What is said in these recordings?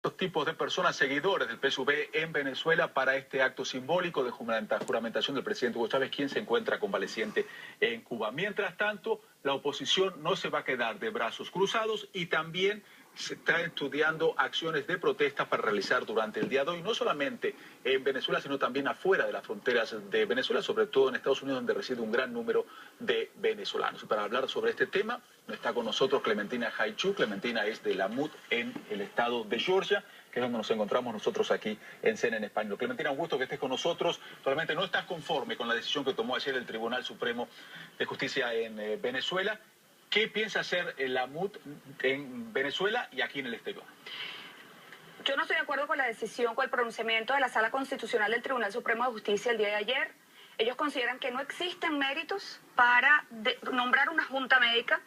Tipos de personas seguidores del PSUV en Venezuela para este acto simbólico de juramentación del presidente Hugo Chávez, quien se encuentra convaleciente en Cuba. Mientras tanto, la oposición no se va a quedar de brazos cruzados y también se está estudiando acciones de protesta para realizar durante el día de hoy, no solamente en Venezuela, sino también afuera de las fronteras de Venezuela, sobre todo en Estados Unidos, donde reside un gran número de venezolanos. Para hablar sobre este tema, está con nosotros Clementina Haichu. Clementina es de la MUD en el estado de Georgia, que es donde nos encontramos nosotros aquí en CNN Español. Clementina, un gusto que estés con nosotros. Solamente no estás conforme con la decisión que tomó ayer el Tribunal Supremo de Justicia en Venezuela. ¿Qué piensa hacer la MUD en Venezuela y aquí en el exterior? Yo no estoy de acuerdo con la decisión, con el pronunciamiento de la Sala Constitucional del Tribunal Supremo de Justicia el día de ayer. Ellos consideran que no existen méritos para nombrar una junta médica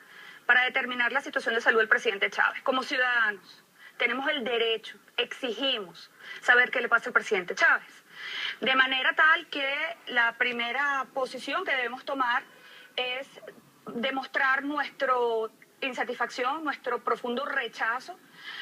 para determinar la situación de salud del presidente Chávez. Como ciudadanos, tenemos el derecho, exigimos saber qué le pasa al presidente Chávez. De manera tal que la primera posición que debemos tomar es demostrar nuestra insatisfacción, nuestro profundo rechazo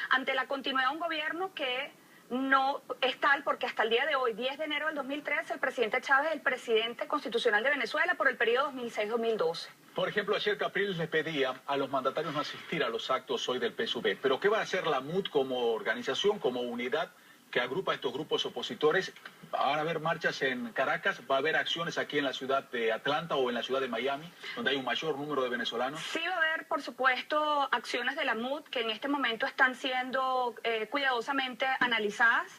ante la continuidad de un gobierno que no es tal, porque hasta el día de hoy, 10 de enero del 2013, el presidente Chávez es el presidente constitucional de Venezuela por el periodo 2006-2012. Por ejemplo, ayer Capriles les pedía a los mandatarios no asistir a los actos hoy del PSUV. ¿Pero qué va a hacer la MUD como organización, como unidad que agrupa a estos grupos opositores? Van a haber marchas en Caracas, va a haber acciones aquí en la ciudad de Atlanta o en la ciudad de Miami, donde hay un mayor número de venezolanos. Sí va a haber, por supuesto, acciones de la MUD que en este momento están siendo cuidadosamente analizadas.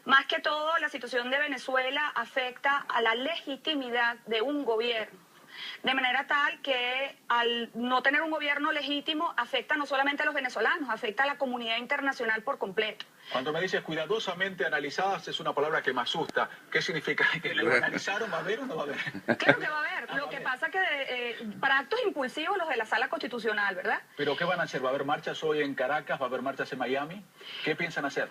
Más que todo, la situación de Venezuela afecta a la legitimidad de un gobierno. De manera tal que al no tener un gobierno legítimo afecta no solamente a los venezolanos, afecta a la comunidad internacional por completo. Cuando me dices cuidadosamente analizadas, es una palabra que me asusta. ¿Qué significa? ¿Que lo analizaron? ¿Va a haber o no va a haber? Claro que va a haber. Lo que pasa que para actos impulsivos los de la Sala Constitucional, ¿verdad? ¿Pero qué van a hacer? ¿Va a haber marchas hoy en Caracas? ¿Va a haber marchas en Miami? ¿Qué piensan hacer?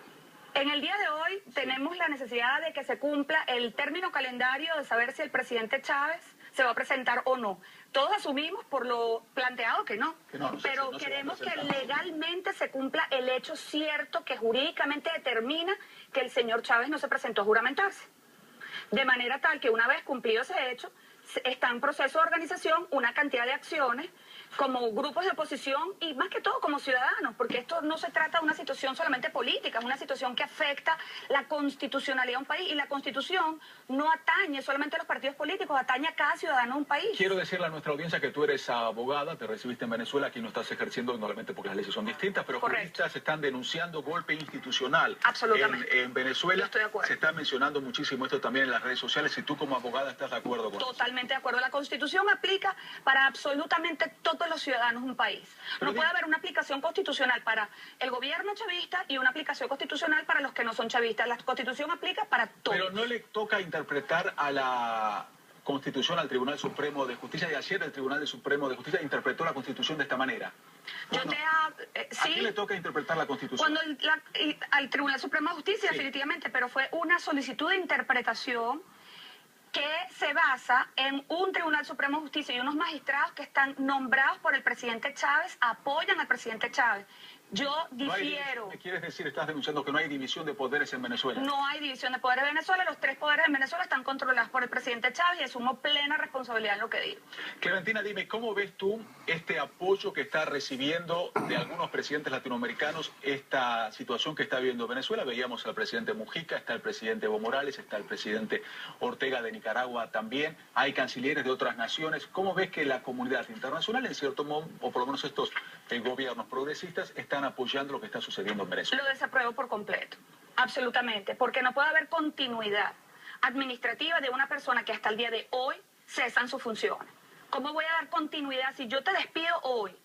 En el día de hoy tenemos la necesidad de que se cumpla el término calendario de saber si el presidente Chávez se va a presentar o no. Todos asumimos por lo planteado que no, pero queremos que legalmente se cumpla el hecho cierto que jurídicamente determina que el señor Chávez no se presentó a juramentarse. De manera tal que una vez cumplido ese hecho, está en proceso de organización una cantidad de acciones como grupos de oposición y más que todo como ciudadanos, porque esto no se trata de una situación solamente política, es una situación que afecta la constitucionalidad de un país y la constitución no atañe solamente a los partidos políticos, atañe a cada ciudadano de un país. Quiero decirle a nuestra audiencia que tú eres abogada, te recibiste en Venezuela, aquí no estás ejerciendo normalmente porque las leyes son distintas, pero juristas están denunciando golpe institucional. Absolutamente. En Venezuela. Yo estoy de acuerdo. Se está mencionando muchísimo esto también en las redes sociales. Si tú como abogada estás de acuerdo con eso. Totalmente de acuerdo. La Constitución aplica para absolutamente todos los ciudadanos de un país. No puede haber una aplicación constitucional para el gobierno chavista y una aplicación constitucional para los que no son chavistas. La Constitución aplica para todos. Pero no le toca interpretar a la Constitución al Tribunal Supremo de Justicia, y ayer el Tribunal Supremo de Justicia interpretó la Constitución de esta manera. ¿Sí? ¿A quién le toca interpretar la Constitución? Al Tribunal Supremo de Justicia, sí. Definitivamente, pero fue una solicitud de interpretación que se basa en un Tribunal Supremo de Justicia y unos magistrados que están nombrados por el presidente Chávez, apoyan al presidente Chávez. Yo difiero. ¿Qué quieres decir? Estás denunciando que no hay división de poderes en Venezuela. No hay división de poderes en Venezuela. Los tres poderes en Venezuela están controlados por el presidente Chávez y asumo plena responsabilidad en lo que digo. Clementina, dime, ¿cómo ves tú este apoyo que está recibiendo de algunos presidentes latinoamericanos esta situación que está viviendo Venezuela? Veíamos al presidente Mujica, está el presidente Evo Morales, está el presidente Ortega de Nicaragua también, hay cancilleres de otras naciones. ¿Cómo ves que la comunidad internacional, en cierto modo, o por lo menos estos gobiernos progresistas, están apoyando lo que está sucediendo en Venezuela? Lo desapruebo por completo, absolutamente, porque no puede haber continuidad administrativa de una persona que hasta el día de hoy cesan sus funciones. ¿Cómo voy a dar continuidad si yo te despido hoy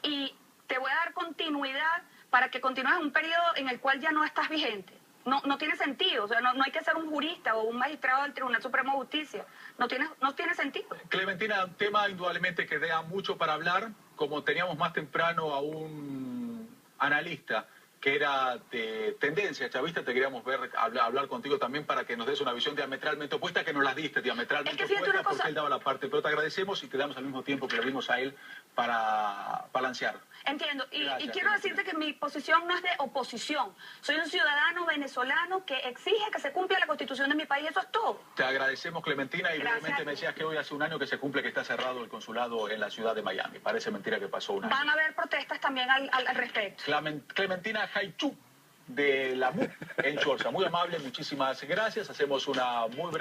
y te voy a dar continuidad para que continúes en un periodo en el cual ya no estás vigente? No tiene sentido, o sea, no hay que ser un jurista o un magistrado del Tribunal Supremo de Justicia, no tiene sentido. Clementina, un tema indudablemente que da mucho para hablar, como teníamos más temprano a un analista que era de tendencia chavista, te queríamos ver, hablar contigo también para que nos des una visión diametralmente opuesta, que nos las diste diametralmente opuesta, porque él daba la parte, pero te agradecemos y te damos al mismo tiempo que le dimos a él para balancear. Entiendo, y quiero decirte que mi posición no es de oposición. Soy un ciudadano venezolano que exige que se cumpla la Constitución de mi país, eso es todo. Te agradecemos, Clementina, y brevemente me decías que hoy hace un año que se cumple que está cerrado el consulado en la ciudad de Miami. Parece mentira que pasó un año. Van a haber protestas también al respecto. Clementina Jaichú, de la MUC en Chorza. Muy amable, muchísimas gracias. Hacemos una muy breve...